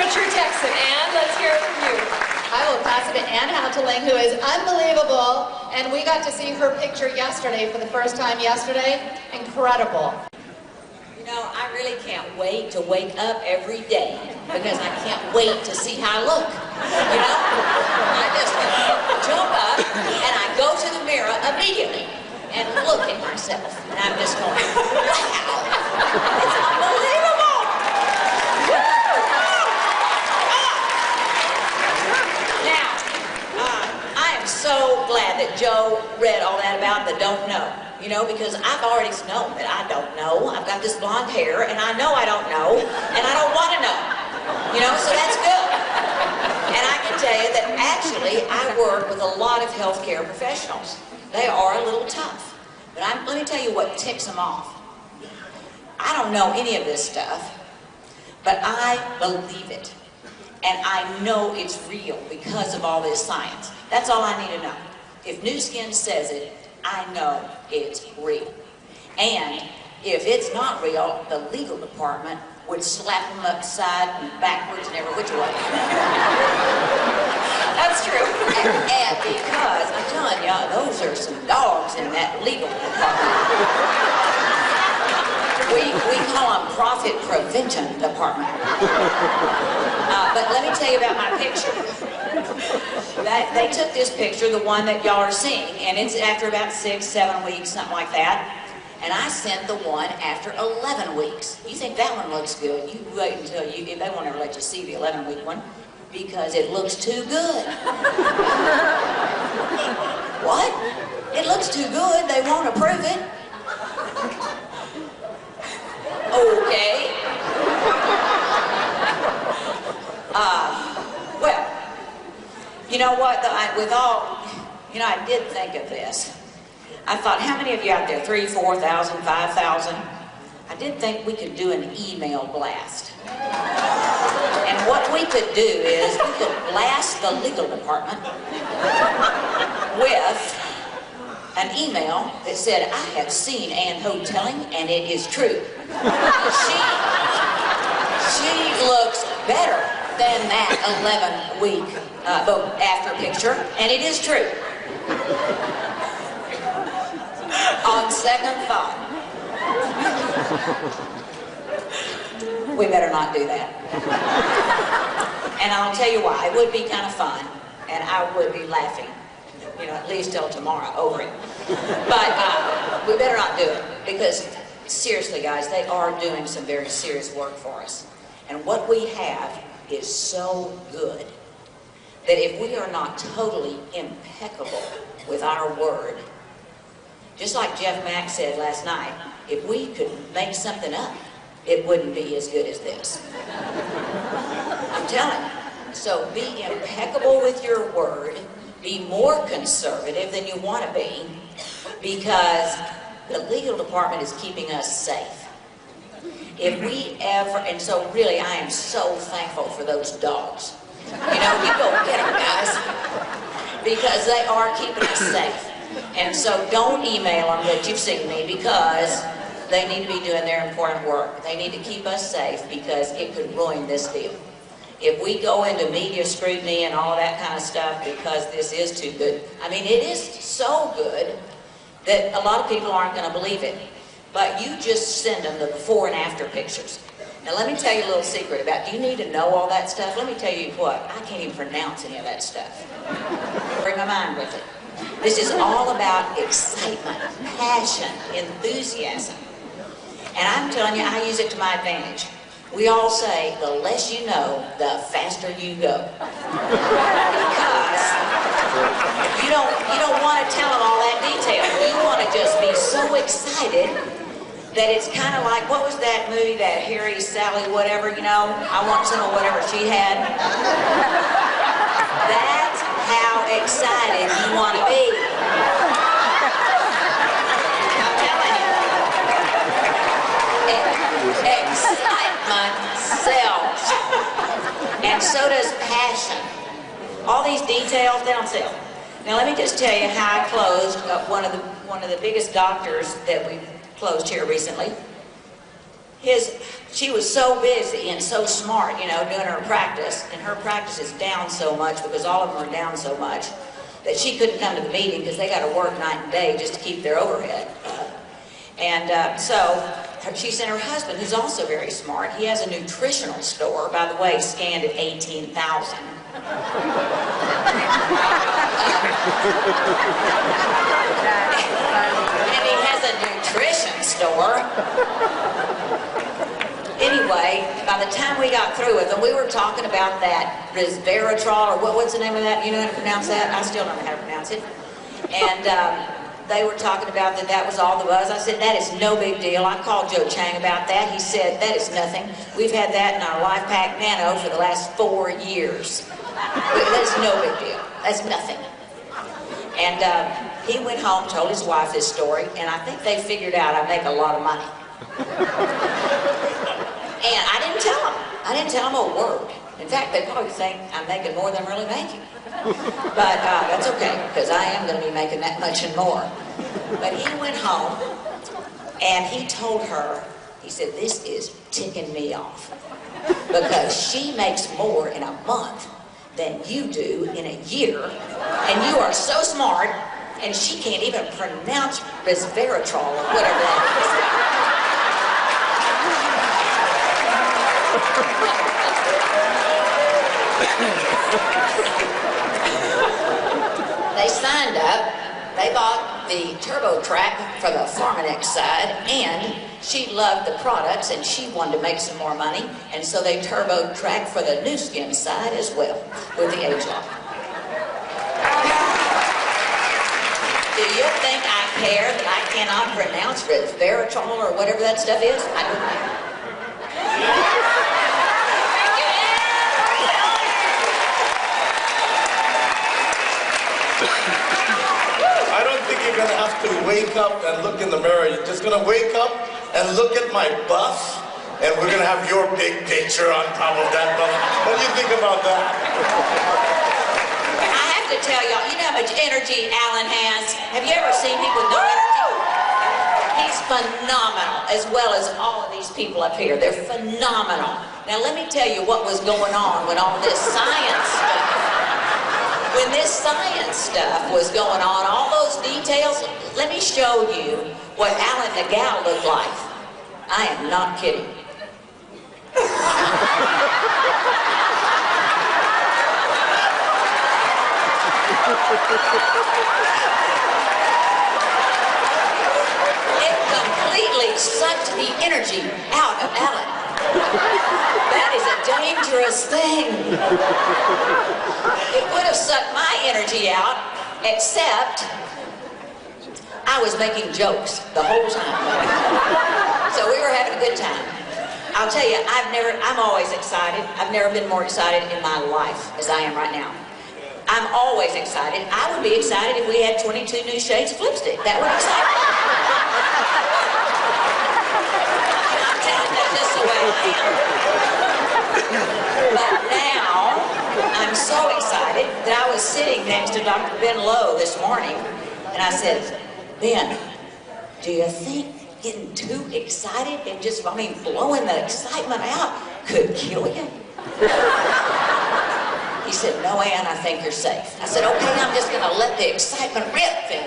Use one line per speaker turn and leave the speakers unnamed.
a true Texan. Ann, let's hear it from you.
I will pass it to Ann Houteling, who is unbelievable, and we got to see her picture yesterday for the first time yesterday. Incredible.
You know, I really can't wait to wake up every day because I can't wait to see how I look. You know, I just jump up and I go to the mirror immediately and look at myself, and I'm just going, wow, it's unbelievable. Now, I am so glad that Joe read all that about the don't know. You know, because I've already known that I don't know. I've got this blonde hair, and I know I don't know, and I don't want to know. You know, so that's good. And I can tell you that actually I work with a lot of healthcare professionals. They are a little tough. But let me tell you what ticks them off. I don't know any of this stuff, but I believe it. And I know it's real because of all this science. That's all I need to know. If New Skin says it, I know it's real. And if it's not real, the legal department would slap them upside and backwards and every which way.
That's true.
And because, I'm telling you, those are some dogs in that legal department. We call them profit prevention department. But let me tell you about my picture. They took this picture, the one that y'all are seeing, and it's after about 6, 7 weeks, something like that. And I sent the one after 11 weeks. You think that one looks good? You wait until they won't ever let you see the 11-week one because it looks too good. What? It looks too good. They won't approve it. Okay. Well, you know what? I did think of this. I thought, how many of you out there, 3,000, 4,000, 5,000? I did think we could do an email blast. And what we could do is we could blast the legal department with an email that said, I have seen Ann Houteling and it is true. She looks better than that 11-week after picture, and it is true. On second thought, we better not do that. And I'll tell you why. It would be kind of fun, and I would be laughing, you know, at least till tomorrow over it. But we better not do it, because seriously, guys, they are doing some very serious work for us. And what we have is so good that if we are not totally impeccable with our word, just like Jeff Mack said last night, if we could make something up, it wouldn't be as good as this. I'm telling you. So be impeccable with your word. Be more conservative than you want to be, because the legal department is keeping us safe. If we ever, and so really I am so thankful for those dogs. You know, you go get them, guys, because they are keeping us safe. And so don't email them that you've seen me, because they need to be doing their important work. They need to keep us safe, because it could ruin this deal. If we go into media scrutiny and all that kind of stuff because this is too good, I mean, it is so good that a lot of people aren't going to believe it. But you just send them the before and after pictures. Now let me tell you a little secret about, do you need to know all that stuff? Let me tell you what, I can't even pronounce any of that stuff. Bring my mind with it. This is all about excitement, passion, enthusiasm. And I'm telling you, I use it to my advantage. We all say, the less you know, the faster you go. Because you don't want to tell them all that detail. You want to just be so excited that it's kind of like, what was that movie, that Harry, Sally, whatever, you know? I want some of whatever she had. That's how excited you want to be. I'm telling you. Excitement sells. And so does passion. All these details, they don't sell. Now let me just tell you how I closed one of the biggest doctors that we've closed here recently. she was so busy and so smart, you know, doing her practice, and her practice is down so much because all of them are down so much that she couldn't come to the meeting because they got to work night and day just to keep their overhead up. And so she sent her husband, who's also very smart. He has a nutritional store, by the way, scanned at 18,000. And he has a nutrition store. Anyway, by the time we got through with them, we were talking about that resveratrol, or what's the name of that? You know how to pronounce that? I still don't know how to pronounce it. And they were talking about that was all the buzz. I said, that is no big deal. I called Joe Chang about that. He said, that is nothing. We've had that in our Life Pack Nano for the last 4 years. That's no big deal. That's nothing. And he went home, told his wife this story, and I think they figured out I make a lot of money. And I didn't tell them. I didn't tell them a word. In fact, they probably think I'm making more than I'm really making. But that's okay, because I am going to be making that much and more. But he went home, and he told her, he said, this is ticking me off. Because she makes more in a month than you do in a year, and you are so smart, and she can't even pronounce resveratrol or whatever that is. They signed up, they bought the TurboTrack for the Pharmanex side, and she loved the products and she wanted to make some more money, and so they TurboTrack for the new skin side as well, with the age lock. Do you think I care that I cannot pronounce resveratrol or whatever that stuff is? I don't know.
I don't think you're going to have to wake up and look in the mirror. You're just going to wake up and look at my bust, and we're going to have your big picture on top of that bust. What do you think about that?
I have to tell y'all, you know how much energy Alan has? Have you ever seen him with no energy? He's phenomenal, as well as all of these people up here. They're phenomenal. Now let me tell you what was going on when all this science stuff, when this science stuff was going on, all those details, let me show you what Alan the Gal looked like. I am not kidding. It completely sucked the energy out of Alan. That is a dangerous thing. It would have sucked my energy out, except I was making jokes the whole time. So we were having a good time. I'll tell you, I'm always excited. I've never been more excited in my life as I am right now. I'm always excited. I would be excited if we had 22 new shades of lipstick. That would excite me. I'm telling you, that's just the way I am. But now, I'm so excited that I was sitting next to Dr. Ben Lowe this morning, and I said, Ben, do you think getting too excited and just, blowing the excitement out could kill you? He said, no, Ann, I think you're safe. I said, okay, I'm just going to let the excitement rip then.